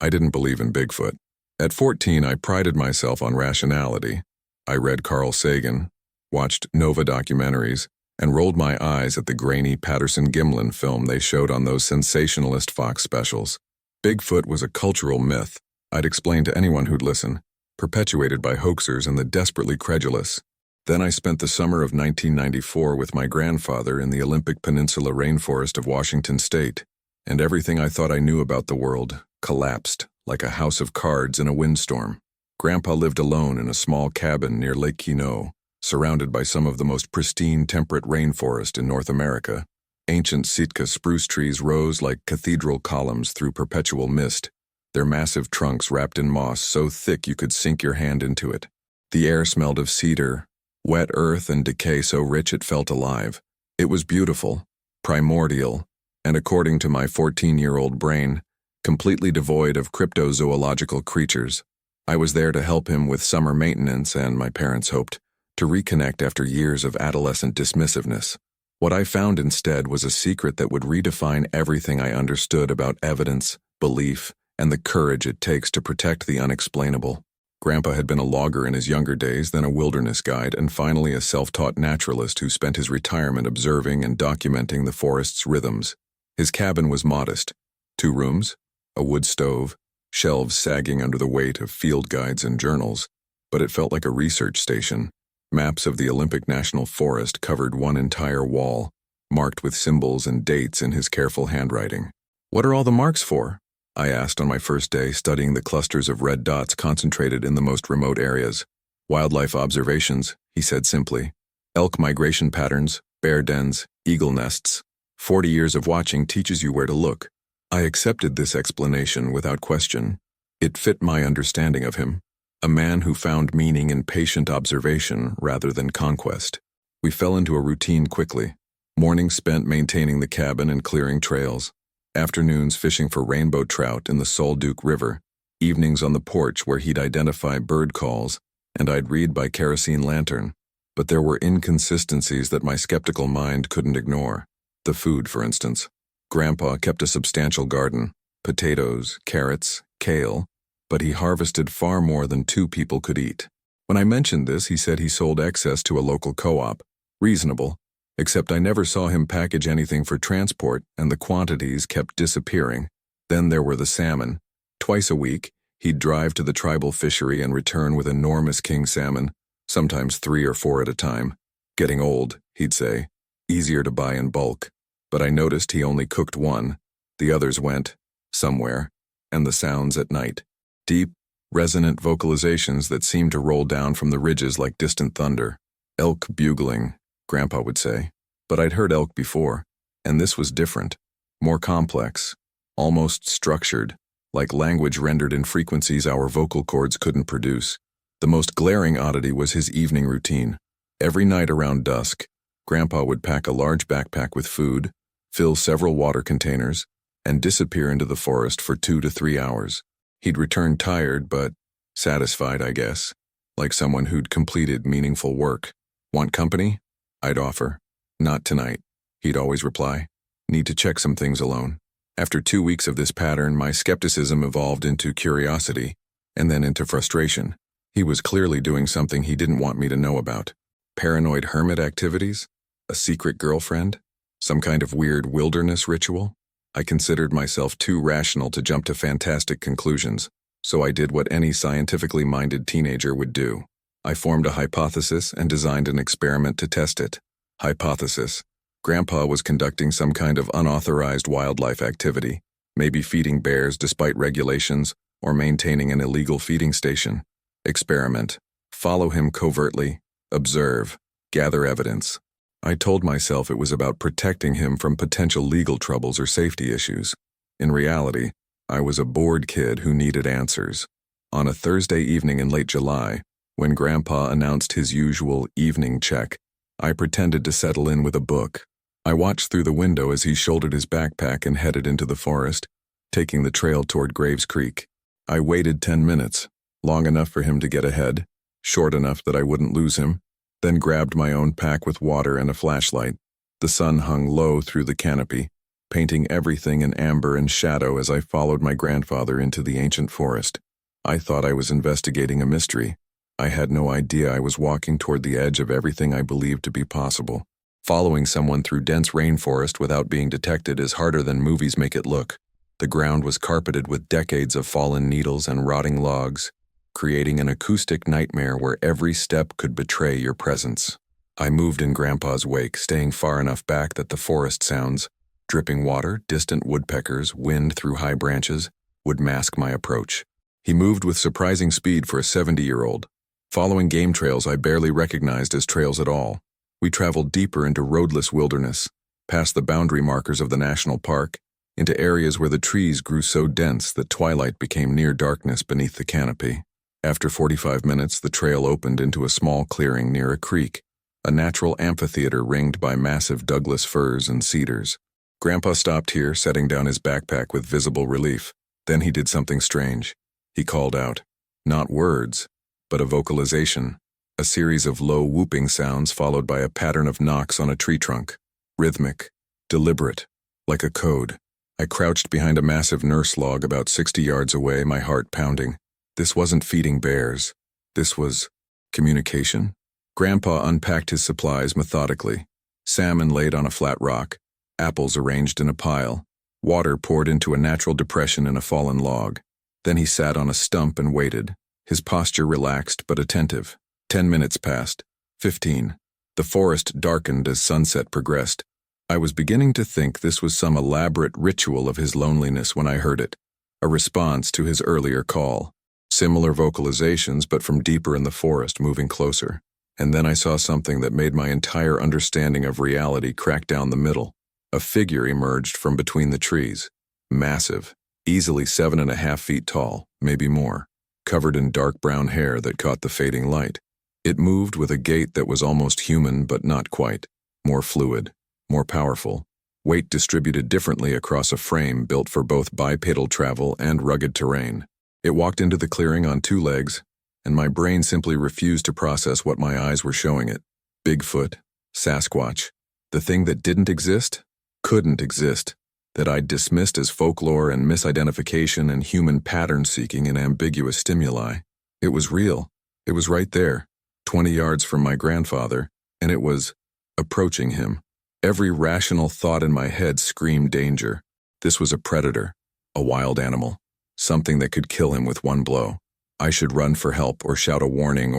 I didn't believe in Bigfoot. At 14, I prided myself on rationality. I read Carl Sagan, watched Nova documentaries, and rolled my eyes at the grainy Patterson-Gimlin film they showed on those sensationalist Fox specials. Bigfoot was a cultural myth, I'd explain to anyone who'd listen, perpetuated by hoaxers and the desperately credulous. Then I spent the summer of 1994 with my grandfather in the Olympic Peninsula rainforest of Washington state, and everything I thought I knew about the world collapsed like a house of cards in a windstorm. Grandpa lived alone in a small cabin near Lake Quinault, surrounded by some of the most pristine temperate rainforest in North America. Ancient Sitka spruce trees rose like cathedral columns through perpetual mist, their massive trunks wrapped in moss so thick you could sink your hand into it. The air smelled of cedar, wet earth and decay so rich it felt alive. It was beautiful, primordial, and according to my 14-year-old brain, completely devoid of cryptozoological creatures. I was there to help him with summer maintenance and, my parents hoped, to reconnect after years of adolescent dismissiveness. What I found instead was a secret that would redefine everything I understood about evidence, belief, and the courage it takes to protect the unexplainable. Grandpa had been a logger in his younger days, then a wilderness guide, and finally a self-taught naturalist who spent his retirement observing and documenting the forest's rhythms. His cabin was modest: 2 rooms, a wood stove, shelves sagging under the weight of field guides and journals, but it felt like a research station. Maps of the Olympic National Forest covered one entire wall, marked with symbols and dates in his careful handwriting. "What are all the marks for?" I asked on my first day, studying the clusters of red dots concentrated in the most remote areas. "Wildlife observations," he said simply. "Elk migration patterns, bear dens, eagle nests. 40 years of watching teaches you where to look." I accepted this explanation without question. It fit my understanding of him, a man who found meaning in patient observation rather than conquest. We fell into a routine quickly. Mornings spent maintaining the cabin and clearing trails. Afternoons fishing for rainbow trout in the Solduke River. Evenings on the porch where he'd identify bird calls, and I'd read by kerosene lantern. But there were inconsistencies that my skeptical mind couldn't ignore. The food, for instance. Grandpa kept a substantial garden, potatoes, carrots, kale, but he harvested far more than 2 people could eat. When I mentioned this, he said he sold excess to a local co-op. Reasonable, except I never saw him package anything for transport, and the quantities kept disappearing. Then there were the salmon. Twice a week, he'd drive to the tribal fishery and return with enormous king salmon, sometimes 3 or 4 at a time. "Getting old," he'd say. "Easier to buy in bulk." But I noticed he only cooked one. The others went somewhere, and the sounds at night. Deep, resonant vocalizations that seemed to roll down from the ridges like distant thunder. "Elk bugling," Grandpa would say. But I'd heard elk before, and this was different, more complex, almost structured, like language rendered in frequencies our vocal cords couldn't produce. The most glaring oddity was his evening routine. Every night around dusk, Grandpa would pack a large backpack with food, fill several water containers, and disappear into the forest for 2 to 3 hours. He'd return tired but satisfied, I guess, like someone who'd completed meaningful work. "Want company?" I'd offer. "Not tonight," he'd always reply. "Need to check some things alone." After 2 weeks of this pattern, my skepticism evolved into curiosity, and then into frustration. He was clearly doing something he didn't want me to know about. Paranoid hermit activities? A secret girlfriend? Some kind of weird wilderness ritual? I considered myself too rational to jump to fantastic conclusions, so I did what any scientifically minded teenager would do. I formed a hypothesis and designed an experiment to test it. Hypothesis: Grandpa was conducting some kind of unauthorized wildlife activity, maybe feeding bears despite regulations or maintaining an illegal feeding station. Experiment: follow him covertly, observe, gather evidence. I told myself it was about protecting him from potential legal troubles or safety issues. In reality, I was a bored kid who needed answers. On a Thursday evening in late July, when Grandpa announced his usual evening check, I pretended to settle in with a book. I watched through the window as he shouldered his backpack and headed into the forest, taking the trail toward Graves Creek. I waited 10 minutes, long enough for him to get ahead, short enough that I wouldn't lose him, then grabbed my own pack with water and a flashlight. The sun hung low through the canopy, painting everything in amber and shadow as I followed my grandfather into the ancient forest. I thought I was investigating a mystery. I had no idea I was walking toward the edge of everything I believed to be possible. Following someone through dense rainforest without being detected is harder than movies make it look. The ground was carpeted with decades of fallen needles and rotting logs, creating an acoustic nightmare where every step could betray your presence. I moved in Grandpa's wake, staying far enough back that the forest sounds, dripping water, distant woodpeckers, wind through high branches, would mask my approach. He moved with surprising speed for a 70-year-old, following game trails I barely recognized as trails at all. We traveled deeper into roadless wilderness, past the boundary markers of the national park, into areas where the trees grew so dense that twilight became near darkness beneath the canopy. After 45 minutes, the trail opened into a small clearing near a creek, a natural amphitheater ringed by massive Douglas firs and cedars. Grandpa stopped here, setting down his backpack with visible relief. Then he did something strange. He called out, not words, but a vocalization, a series of low whooping sounds followed by a pattern of knocks on a tree trunk. Rhythmic, deliberate, like a code. I crouched behind a massive nurse log about 60 yards away, my heart pounding. This wasn't feeding bears. This was communication. Grandpa unpacked his supplies methodically. Salmon laid on a flat rock, apples arranged in a pile, water poured into a natural depression in a fallen log. Then he sat on a stump and waited, his posture relaxed but attentive. 10 minutes passed. 15. The forest darkened as sunset progressed. I was beginning to think this was some elaborate ritual of his loneliness when I heard it, a response to his earlier call. Similar vocalizations, but from deeper in the forest, moving closer. And then I saw something that made my entire understanding of reality crack down the middle. A figure emerged from between the trees. Massive, easily 7.5 feet tall, maybe more, covered in dark brown hair that caught the fading light. It moved with a gait that was almost human but not quite, more fluid, more powerful, weight distributed differently across a frame built for both bipedal travel and rugged terrain. It walked into the clearing on 2 legs, and my brain simply refused to process what my eyes were showing it. Bigfoot, Sasquatch, the thing that didn't exist, couldn't exist, that I'd dismissed as folklore and misidentification and human pattern-seeking in ambiguous stimuli. It was real. It was right there, 20 yards from my grandfather, and it was approaching him. Every rational thought in my head screamed danger. This was a predator, a wild animal, something that could kill him with one blow. I should run for help or shout a warning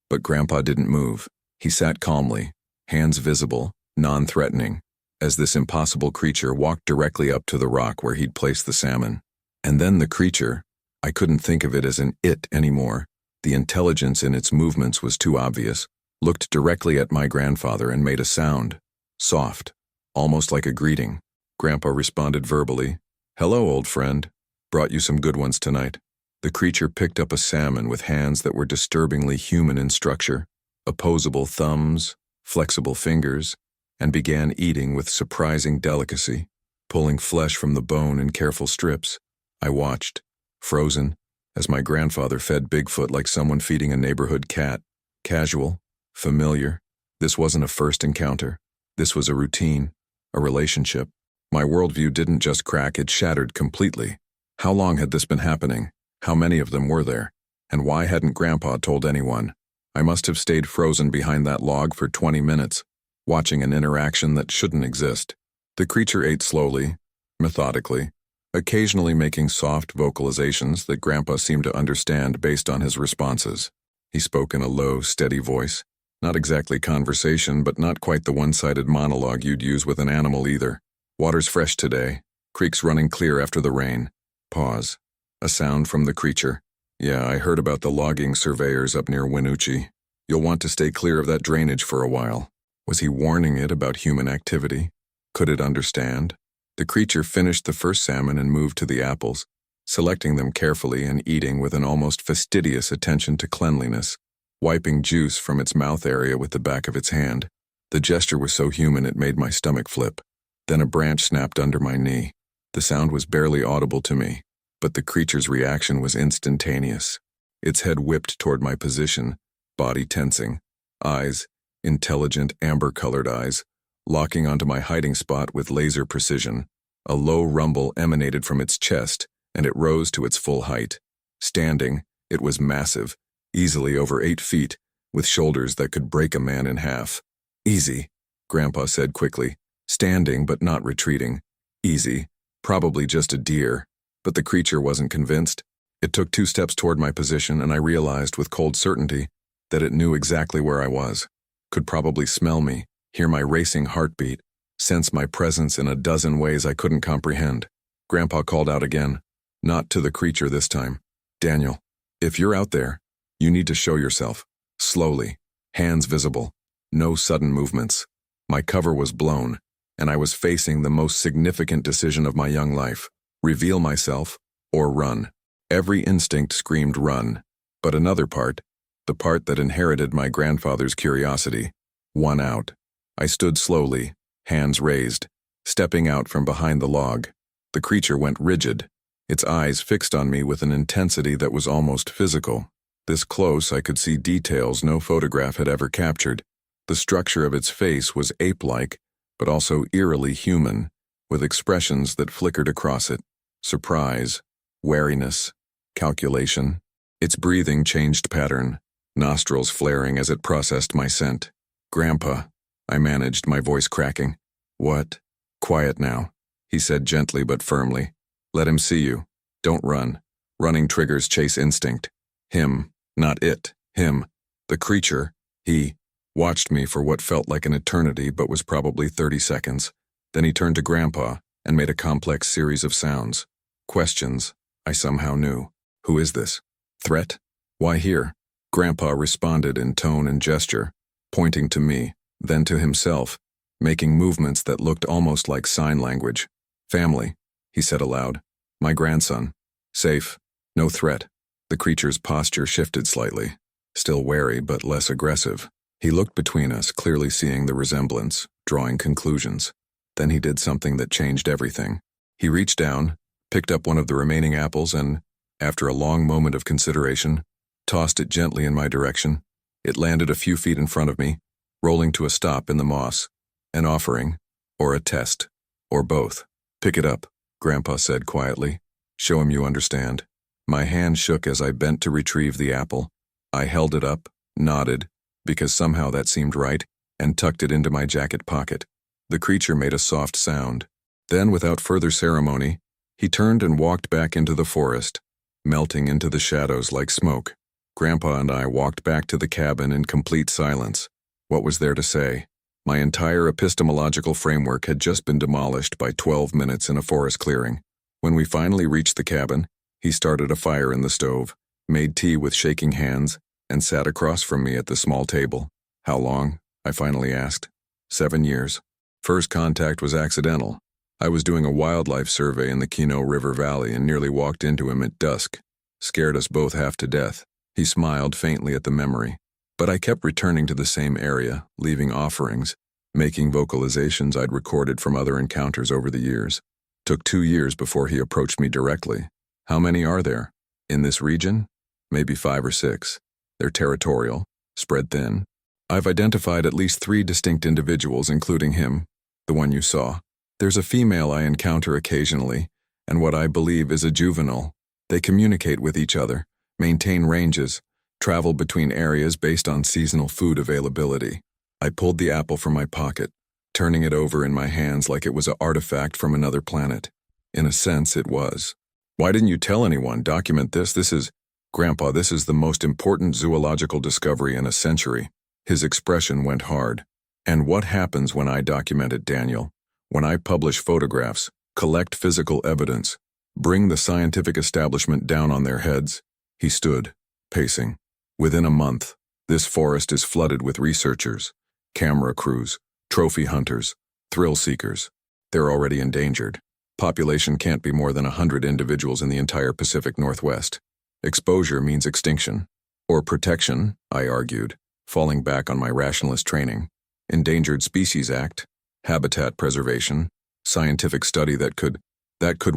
but Grandpa didn't move. He sat calmly, hands visible, non-threatening, as this impossible creature walked directly up to the rock where he'd placed the salmon. And then the creature, I couldn't think of it as an it anymore. The intelligence in its movements was too obvious, looked directly at my grandfather and made a sound. Soft, almost like a greeting. Grandpa responded verbally, "Hello, old friend. Brought you some good ones tonight." The creature picked up a salmon with hands that were disturbingly human in structure, opposable thumbs, flexible fingers, and began eating with surprising delicacy, pulling flesh from the bone in careful strips. I watched, frozen, as my grandfather fed Bigfoot like someone feeding a neighborhood cat. Casual, familiar. This wasn't a first encounter. This was a routine, a relationship. My worldview didn't just crack, it shattered completely. How long had this been happening? How many of them were there? And why hadn't Grandpa told anyone? I must have stayed frozen behind that log for 20 minutes, watching an interaction that shouldn't exist. The creature ate slowly, methodically, occasionally making soft vocalizations that Grandpa seemed to understand based on his responses. He spoke in a low, steady voice. Not exactly conversation, but not quite the one-sided monologue you'd use with an animal either. Water's fresh today. Creek's running clear after the rain. Pause. A sound from the creature. Yeah, I heard about the logging surveyors up near Winoochee. You'll want to stay clear of that drainage for a while. Was he warning it about human activity? Could it understand? The creature finished the first salmon and moved to the apples, selecting them carefully and eating with an almost fastidious attention to cleanliness, wiping juice from its mouth area with the back of its hand. The gesture was so human it made my stomach flip. Then a branch snapped under my knee. The sound was barely audible to me, but the creature's reaction was instantaneous. Its head whipped toward my position, body tensing, eyes, intelligent amber-colored eyes, locking onto my hiding spot with laser precision. A low rumble emanated from its chest, and it rose to its full height. Standing, it was massive, easily over 8 feet, with shoulders that could break a man in half. "Easy," Grandpa said quickly, standing but not retreating. "Easy. Probably just a deer." But the creature wasn't convinced. It took 2 steps toward my position, and I realized with cold certainty that it knew exactly where I was, could probably smell me, hear my racing heartbeat, sense my presence in a dozen ways I couldn't comprehend. Grandpa called out again, not to the creature this time. "Daniel, if you're out there, you need to show yourself. Slowly, hands visible, no sudden movements." My cover was blown, and I was facing the most significant decision of my young life: reveal myself or run. Every instinct screamed run, but another part, the part that inherited my grandfather's curiosity, won out. I stood slowly, hands raised, stepping out from behind the log. The creature went rigid, its eyes fixed on me with an intensity that was almost physical. This close, I could see details no photograph had ever captured. The structure of its face was ape-like, but also eerily human, with expressions that flickered across it: surprise, wariness, calculation. Its breathing changed pattern, nostrils flaring as it processed my scent. "Grandpa," I managed, my voice cracking. "What?" "Quiet now," he said gently but firmly. "Let him see you. Don't run. Running triggers chase instinct. Him, not it, him. The creature, he." Watched me for what felt like an eternity but was probably 30 seconds. Then he turned to Grandpa and made a complex series of sounds. Questions I somehow knew. "Who is this? Threat? Why here?" Grandpa responded in tone and gesture, pointing to me, then to himself, making movements that looked almost like sign language. "Family," he said aloud. "My grandson. Safe. No threat." The creature's posture shifted slightly, still wary but less aggressive. He looked between us, clearly seeing the resemblance, drawing conclusions. Then he did something that changed everything. He reached down, picked up one of the remaining apples and, after a long moment of consideration, tossed it gently in my direction. It landed a few feet in front of me, rolling to a stop in the moss. An offering, or a test, or both. "Pick it up," Grandpa said quietly. "Show him you understand." My hand shook as I bent to retrieve the apple. I held it up, nodded, because somehow that seemed right, and tucked it into my jacket pocket. The creature made a soft sound. Then, without further ceremony, he turned and walked back into the forest, melting into the shadows like smoke. Grandpa and I walked back to the cabin in complete silence. What was there to say? My entire epistemological framework had just been demolished by 12 minutes in a forest clearing. When we finally reached the cabin, he started a fire in the stove, made tea with shaking hands, and sat across from me at the small table. "How long?" I finally asked. 7 years. First contact was accidental. I was doing a wildlife survey in the Kino River Valley and nearly walked into him at dusk. Scared us both half to death. He smiled faintly at the memory. But I kept returning to the same area, leaving offerings, making vocalizations I'd recorded from other encounters over the years. Took 2 years before he approached me directly. "How many are there? In this region?" "Maybe 5 or 6. They're territorial, spread thin. I've identified at least 3 distinct individuals, including him, the one you saw. There's a female I encounter occasionally, and what I believe is a juvenile. They communicate with each other, maintain ranges, travel between areas based on seasonal food availability." I pulled the apple from my pocket, turning it over in my hands like it was an artifact from another planet. In a sense, it was. "Why didn't you tell anyone? Document this. Grandpa, this is the most important zoological discovery in a century." His expression went hard. "And what happens when I document it, Daniel? When I publish photographs, collect physical evidence, bring the scientific establishment down on their heads?" He stood, pacing. "Within a month, this forest is flooded with researchers, camera crews, trophy hunters, thrill seekers. They're already endangered. Population can't be more than 100 individuals in the entire Pacific Northwest. Exposure means extinction. Or protection," I argued, falling back on my rationalist training. "Endangered Species Act, habitat preservation, scientific study that could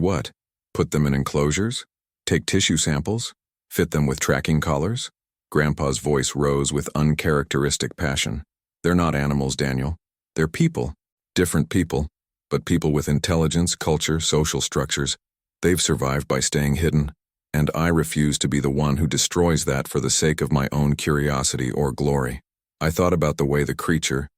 what? Put them in enclosures? Take tissue samples? Fit them with tracking collars?" Grandpa's voice rose with uncharacteristic passion. "They're not animals, Daniel. They're people. Different people. But people with intelligence, culture, social structures, they've survived by staying hidden, and I refuse to be the one who destroys that for the sake of my own curiosity or glory. I thought about the way the creature,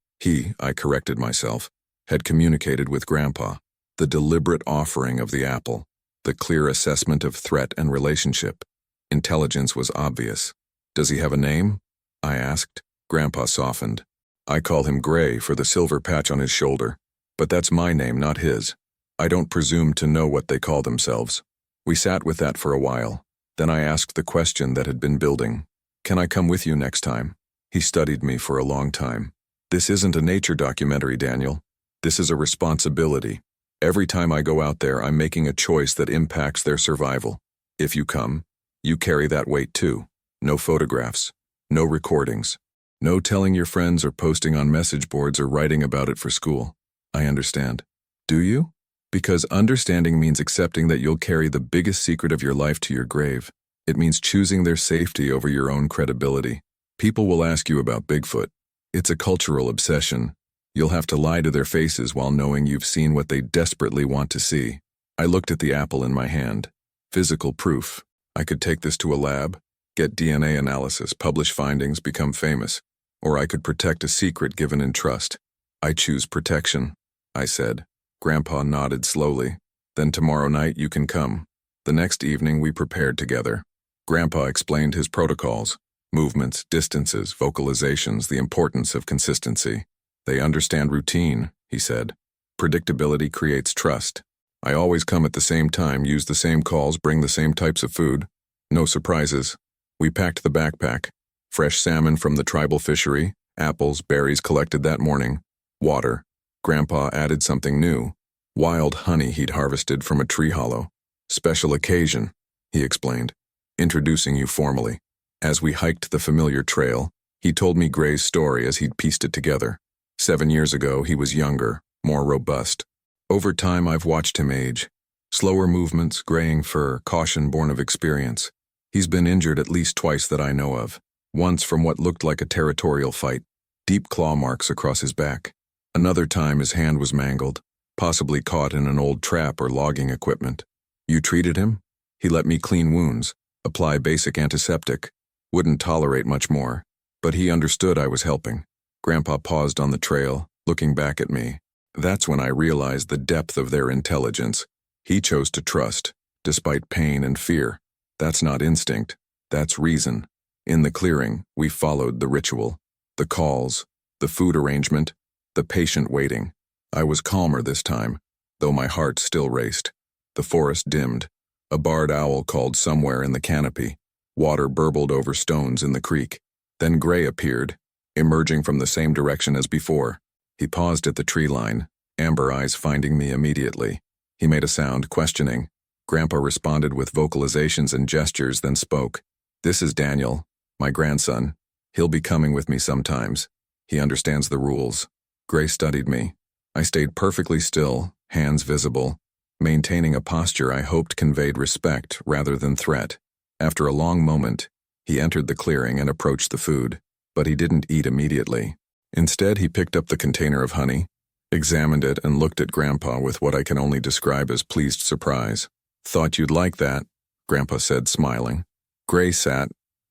I corrected myself, had communicated with Grandpa, the deliberate offering of the apple, the clear assessment of threat and relationship. Intelligence was obvious. Does he have a name? I asked. Grandpa softened. I call him Gray for the silver patch on his shoulder, but that's my name, not his. I don't presume to know what they call themselves. We sat with that for a while. Then I asked the question that had been building. Can I come with you next time? He studied me for a long time. This isn't a nature documentary, Daniel. This is a responsibility. Every time I go out there, I'm making a choice that impacts their survival. If you come, you carry that weight too. No photographs, no recordings, no telling your friends or posting on message boards or writing about it for school. I understand. Do you? Because understanding means accepting that you'll carry the biggest secret of your life to your grave. It means choosing their safety over your own credibility. People will ask you about Bigfoot. It's a cultural obsession. You'll have to lie to their faces while knowing you've seen what they desperately want to see. I looked at the apple in my hand. Physical proof. I could take this to a lab, get DNA analysis, publish findings, become famous. Or I could protect a secret given in trust. I choose protection, I said. Grandpa nodded slowly. Then tomorrow night you can come. The next evening we prepared together. Grandpa explained his protocols, movements, distances, vocalizations, the importance of consistency. They understand routine, he said. Predictability creates trust. I always come at the same time, use the same calls, bring the same types of food. No surprises. We packed the backpack. Fresh salmon from the tribal fishery, apples, berries collected that morning, water. Grandpa added something new. Wild honey he'd harvested from a tree hollow. Special occasion, he explained, introducing you formally. As we hiked the familiar trail, he told me Gray's story as he'd pieced it together. 7 years ago, he was younger, more robust. Over time, I've watched him age. Slower movements, graying fur, caution born of experience. He's been injured at least twice that I know of. Once from what looked like a territorial fight, deep claw marks across his back. Another time his hand was mangled, possibly caught in an old trap or logging equipment. You treated him? He let me clean wounds, apply basic antiseptic. Wouldn't tolerate much more, but he understood I was helping. Grandpa paused on the trail, looking back at me. That's when I realized the depth of their intelligence. He chose to trust, despite pain and fear. That's not instinct, that's reason. In the clearing, we followed the ritual. The calls, the food arrangement, the patient waiting. I was calmer this time, though my heart still raced. The forest dimmed. A barred owl called somewhere in the canopy. Water burbled over stones in the creek. Then Gray appeared, emerging from the same direction as before. He paused at the tree line, amber eyes finding me immediately. He made a sound, questioning. Grandpa responded with vocalizations and gestures, then spoke. This is Daniel, my grandson. He'll be coming with me sometimes. He understands the rules. Gray studied me. I stayed perfectly still, hands visible, maintaining a posture I hoped conveyed respect rather than threat. After a long moment, he entered the clearing and approached the food, but he didn't eat immediately. Instead, he picked up the container of honey, examined it, and looked at Grandpa with what I can only describe as pleased surprise. Thought you'd like that, Grandpa said, smiling. Gray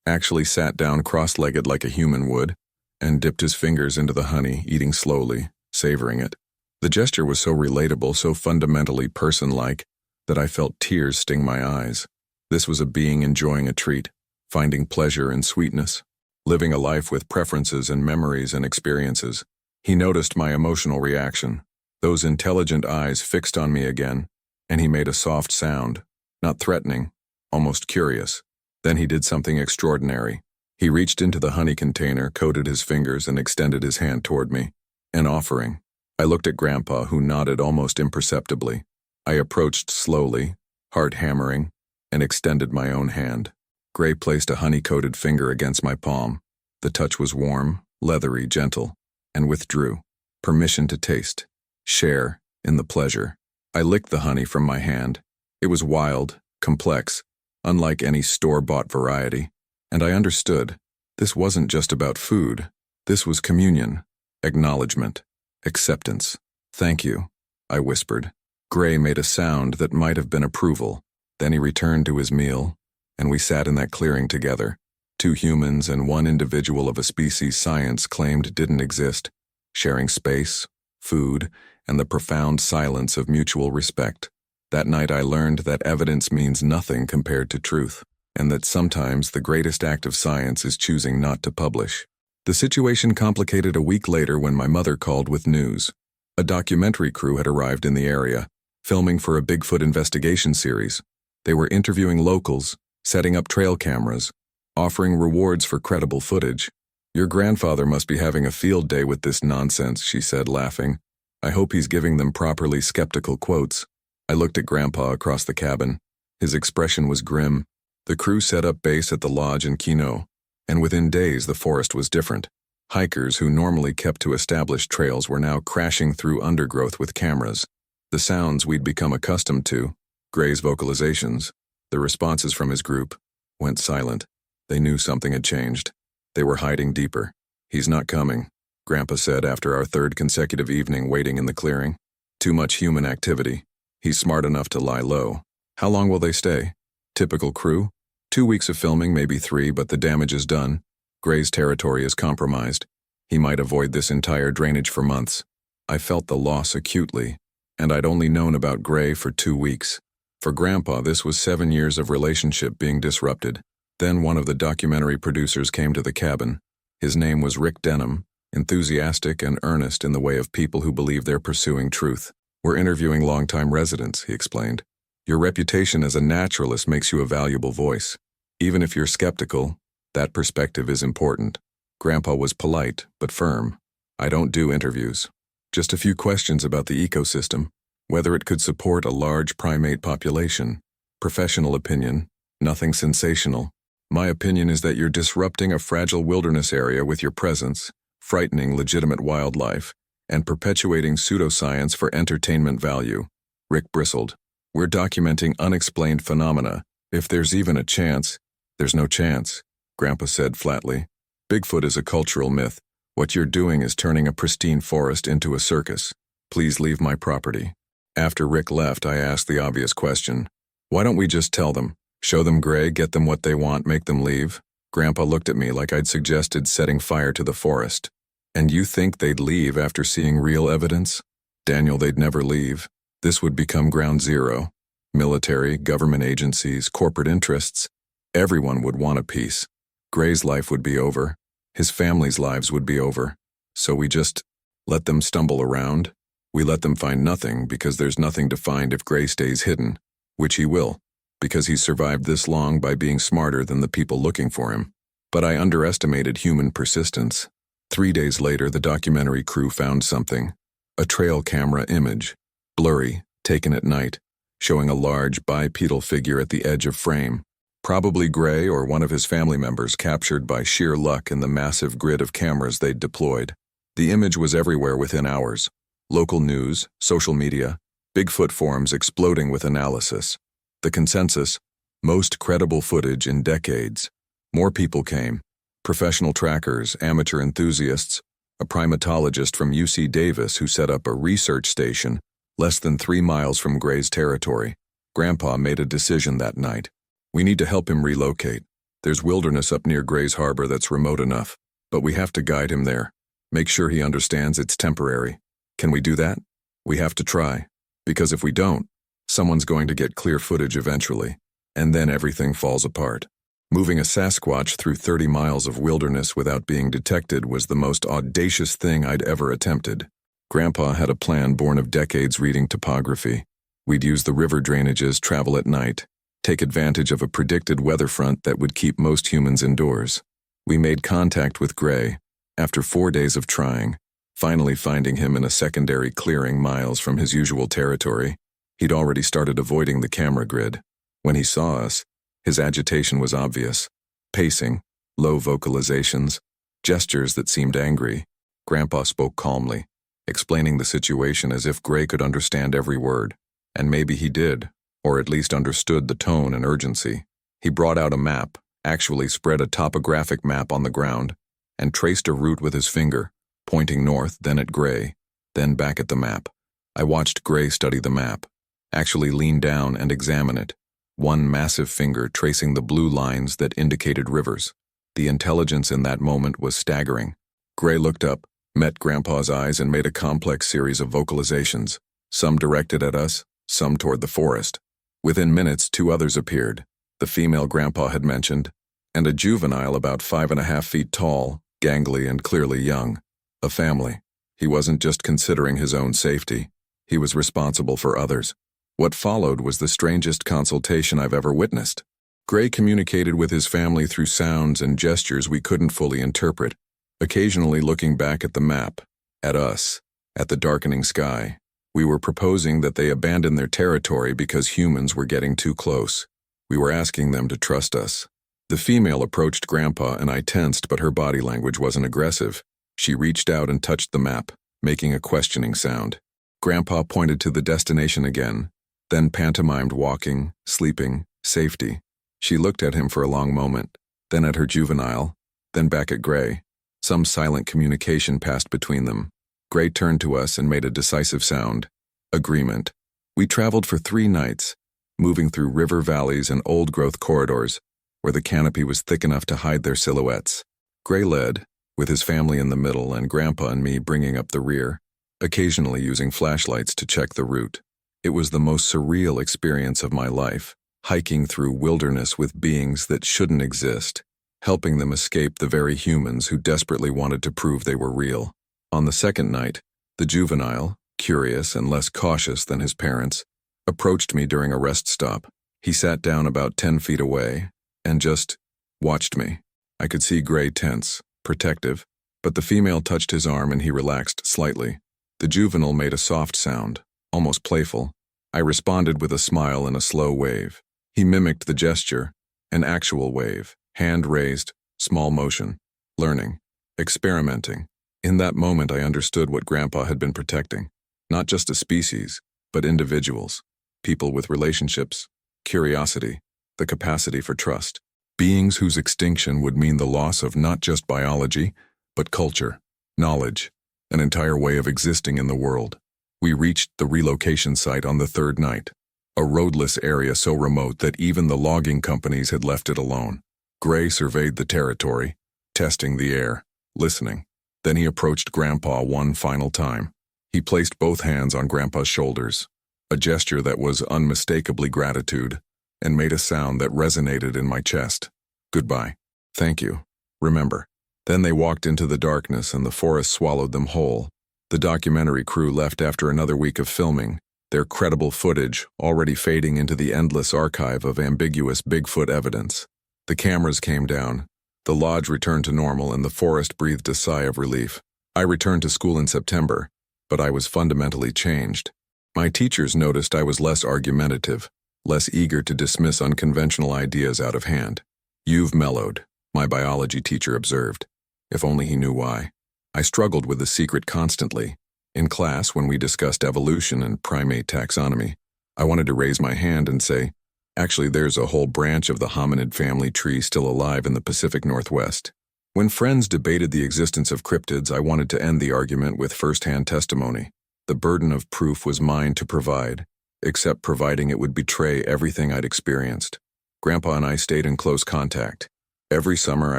actually sat down cross-legged like a human would, and dipped his fingers into the honey, eating slowly, savoring it. The gesture was so relatable, so fundamentally person-like, that I felt tears sting my eyes. This was a being enjoying a treat, finding pleasure in sweetness, living a life with preferences and memories and experiences. He noticed my emotional reaction, those intelligent eyes fixed on me again, and he made a soft sound, not threatening, almost curious. Then he did something extraordinary. He reached into the honey container, coated his fingers, and extended his hand toward me. An offering. I looked at Grandpa, who nodded almost imperceptibly. I approached slowly, heart hammering, and extended my own hand. Gray placed a honey-coated finger against my palm. The touch was warm, leathery, gentle, and withdrew. Permission to taste, share in the pleasure. I licked the honey from my hand. It was wild, complex, unlike any store-bought variety. And I understood. This wasn't just about food. This was communion, acknowledgement, acceptance. Thank you. I whispered. Gray made a sound that might have been approval. Then he returned to his meal, and we sat in that clearing together. Two humans and one individual of a species science claimed didn't exist, sharing space, food, and the profound silence of mutual respect. That night I learned that evidence means nothing compared to truth, and that sometimes the greatest act of science is choosing not to publish. The situation complicated a week later when my mother called with news. A documentary crew had arrived in the area, filming for a Bigfoot investigation series. They were interviewing locals, setting up trail cameras, offering rewards for credible footage. Your grandfather must be having a field day with this nonsense, she said, laughing. I hope he's giving them properly skeptical quotes. I looked at Grandpa across the cabin. His expression was grim. The crew set up base at the lodge in Kino, and within days the forest was different. Hikers who normally kept to established trails were now crashing through undergrowth with cameras. The sounds we'd become accustomed to, Gray's vocalizations, the responses from his group, went silent. They knew something had changed. They were hiding deeper. He's not coming, Grandpa said after our third consecutive evening waiting in the clearing. Too much human activity. He's smart enough to lie low. How long will they stay? Typical crew? 2 weeks of filming, maybe 3, but the damage is done. Gray's territory is compromised. He might avoid this entire drainage for months. I felt the loss acutely, and I'd only known about Gray for 2 weeks. For Grandpa, this was 7 years of relationship being disrupted. Then one of the documentary producers came to the cabin. His name was Rick Denham, enthusiastic and earnest in the way of people who believe they're pursuing truth. We're interviewing longtime residents, he explained. Your reputation as a naturalist makes you a valuable voice. Even if you're skeptical, that perspective is important. Grandpa was polite, but firm. I don't do interviews. Just a few questions about the ecosystem, whether it could support a large primate population. Professional opinion, nothing sensational. My opinion is that you're disrupting a fragile wilderness area with your presence, frightening legitimate wildlife, and perpetuating pseudoscience for entertainment value. Rick bristled. We're documenting unexplained phenomena. If there's even a chance, there's no chance, Grandpa said flatly. Bigfoot is a cultural myth. What you're doing is turning a pristine forest into a circus. Please leave my property. After Rick left, I asked the obvious question. Why don't we just tell them? Show them Gray, get them what they want, make them leave? Grandpa looked at me like I'd suggested setting fire to the forest. And you think they'd leave after seeing real evidence? Daniel, they'd never leave. This would become ground zero. Military, government agencies, corporate interests. Everyone would want a piece. Gray's life would be over. His family's lives would be over. So we just let them stumble around. We let them find nothing because there's nothing to find if Gray stays hidden, which he will, because he's survived this long by being smarter than the people looking for him. But I underestimated human persistence. 3 days later, the documentary crew found something. A trail camera image, blurry, taken at night, showing a large bipedal figure at the edge of frame. Probably Gray or one of his family members captured by sheer luck in the massive grid of cameras they'd deployed. The image was everywhere within hours. Local news, social media, Bigfoot forums exploding with analysis. The consensus, most credible footage in decades. More people came. Professional trackers, amateur enthusiasts, a primatologist from UC Davis who set up a research station less than 3 miles from Gray's territory. Grandpa made a decision that night. We need to help him relocate. There's wilderness up near Gray's Harbor that's remote enough, but we have to guide him there. Make sure he understands it's temporary. Can we do that? We have to try. Because if we don't, someone's going to get clear footage eventually, and then everything falls apart. Moving a Sasquatch through 30 miles of wilderness without being detected was the most audacious thing I'd ever attempted. Grandpa had a plan born of decades reading topography. We'd use the river drainages, travel at night, take advantage of a predicted weather front that would keep most humans indoors. We made contact with Gray, after 4 days of trying, finally finding him in a secondary clearing miles from his usual territory. He'd already started avoiding the camera grid. When he saw us, his agitation was obvious. Pacing, low vocalizations, gestures that seemed angry. Grandpa spoke calmly, explaining the situation as if Gray could understand every word. And maybe he did, or at least understood the tone and urgency. He brought out a map, actually spread a topographic map on the ground, and traced a route with his finger, pointing north, then at Gray, then back at the map. I watched Gray study the map, actually lean down and examine it, one massive finger tracing the blue lines that indicated rivers. The intelligence in that moment was staggering. Gray looked up, met Grandpa's eyes, and made a complex series of vocalizations, some directed at us, some toward the forest. Within minutes, 2 others appeared, the female Grandpa had mentioned, and a juvenile about 5.5 feet tall, gangly and clearly young. A family. He wasn't just considering his own safety. He was responsible for others. What followed was the strangest consultation I've ever witnessed. Gray communicated with his family through sounds and gestures we couldn't fully interpret, occasionally looking back at the map, at us, at the darkening sky. We were proposing that they abandon their territory because humans were getting too close. We were asking them to trust us. The female approached Grandpa and I tensed, but her body language wasn't aggressive. She reached out and touched the map, making a questioning sound. Grandpa pointed to the destination again, then pantomimed walking, sleeping, safety. She looked at him for a long moment, then at her juvenile, then back at Gray. Some silent communication passed between them. Gray turned to us and made a decisive sound. Agreement. We traveled for 3 nights, moving through river valleys and old-growth corridors, where the canopy was thick enough to hide their silhouettes. Gray led, with his family in the middle and Grandpa and me bringing up the rear, occasionally using flashlights to check the route. It was the most surreal experience of my life, hiking through wilderness with beings that shouldn't exist, helping them escape the very humans who desperately wanted to prove they were real. On the second night, the juvenile, curious and less cautious than his parents, approached me during a rest stop. He sat down about 10 feet away and just watched me. I could see Gray tense, protective, but the female touched his arm and he relaxed slightly. The juvenile made a soft sound, almost playful. I responded with a smile and a slow wave. He mimicked the gesture, an actual wave, hand raised, small motion, learning, experimenting. In that moment I understood what Grandpa had been protecting. Not just a species, but individuals, people with relationships, curiosity, the capacity for trust. Beings whose extinction would mean the loss of not just biology, but culture, knowledge, an entire way of existing in the world. We reached the relocation site on the 3rd night, a roadless area so remote that even the logging companies had left it alone. Gray surveyed the territory, testing the air, listening. Then he approached Grandpa one final time. He placed both hands on Grandpa's shoulders, a gesture that was unmistakably gratitude, and made a sound that resonated in my chest. Goodbye. Thank you. Remember. Then they walked into the darkness and the forest swallowed them whole. The documentary crew left after another week of filming, their credible footage already fading into the endless archive of ambiguous Bigfoot evidence. The cameras came down, the lodge returned to normal, and the forest breathed a sigh of relief. I returned to school in September, but I was fundamentally changed. My teachers noticed I was less argumentative, less eager to dismiss unconventional ideas out of hand. "You've mellowed," my biology teacher observed. If only he knew why. I struggled with the secret constantly. In class, when we discussed evolution and primate taxonomy, I wanted to raise my hand and say, actually, there's a whole branch of the hominid family tree still alive in the Pacific Northwest. When friends debated the existence of cryptids, I wanted to end the argument with first-hand testimony. The burden of proof was mine to provide, except providing it would betray everything I'd experienced. Grandpa and I stayed in close contact. Every summer I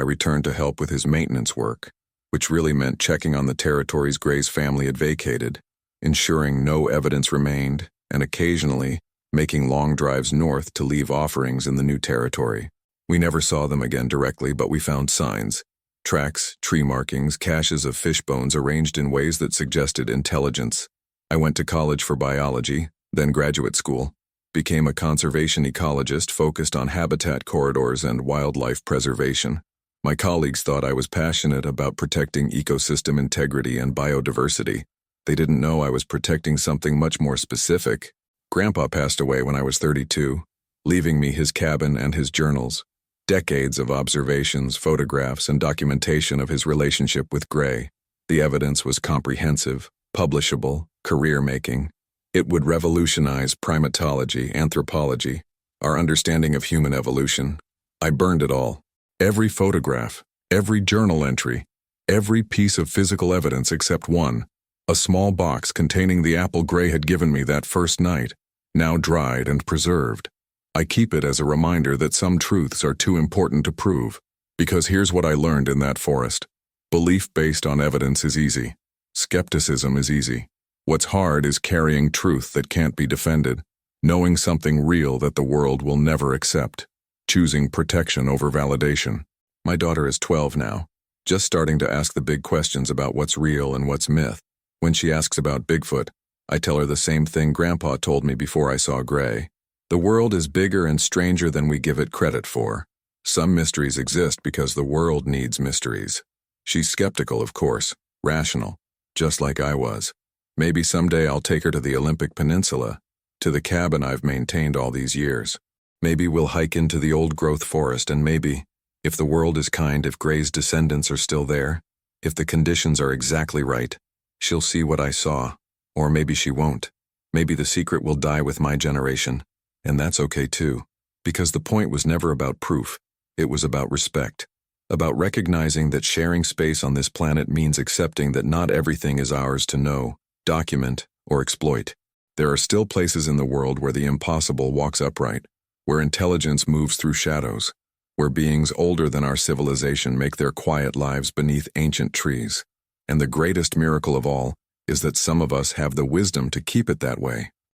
returned to help with his maintenance work, which really meant checking on the territories Gray's family had vacated, ensuring no evidence remained, and occasionally making long drives north to leave offerings in the new territory. We never saw them again directly, but we found signs, tracks, tree markings, caches of fish bones arranged in ways that suggested intelligence. I went to college for biology, then graduate school, became a conservation ecologist focused on habitat corridors and wildlife preservation. My colleagues thought I was passionate about protecting ecosystem integrity and biodiversity. They didn't know I was protecting something much more specific. Grandpa passed away when I was 32, leaving me his cabin and his journals. Decades of observations, photographs, and documentation of his relationship with Gray. The evidence was comprehensive, publishable, career-making. It would revolutionize primatology, anthropology, our understanding of human evolution. I burned it all. Every photograph, every journal entry, every piece of physical evidence except one, A small box containing the apple Gray had given me that first night, now dried and preserved. I keep it as a reminder that some truths are too important to prove, because here's what I learned in that forest. Belief based on evidence is easy. Skepticism is easy. What's hard is carrying truth that can't be defended, knowing something real that the world will never accept, choosing protection over validation. My daughter is 12 now, just starting to ask the big questions about what's real and what's myth. When she asks about Bigfoot, I tell her the same thing Grandpa told me before I saw Gray. The world is bigger and stranger than we give it credit for. Some mysteries exist because the world needs mysteries. She's skeptical, of course, rational, just like I was. Maybe someday I'll take her to the Olympic Peninsula, to the cabin I've maintained all these years. Maybe we'll hike into the old-growth forest, and maybe, if the world is kind, if Gray's descendants are still there, if the conditions are exactly right, she'll see what I saw. Or maybe she won't. Maybe the secret will die with my generation, and that's okay too, because the point was never about proof. It was about respect, about recognizing that sharing space on this planet means accepting that not everything is ours to know, document, or exploit. There are still places in the world where the impossible walks upright, where intelligence moves through shadows, where beings older than our civilization make their quiet lives beneath ancient trees. And the greatest miracle of all is that some of us have the wisdom to keep it that way.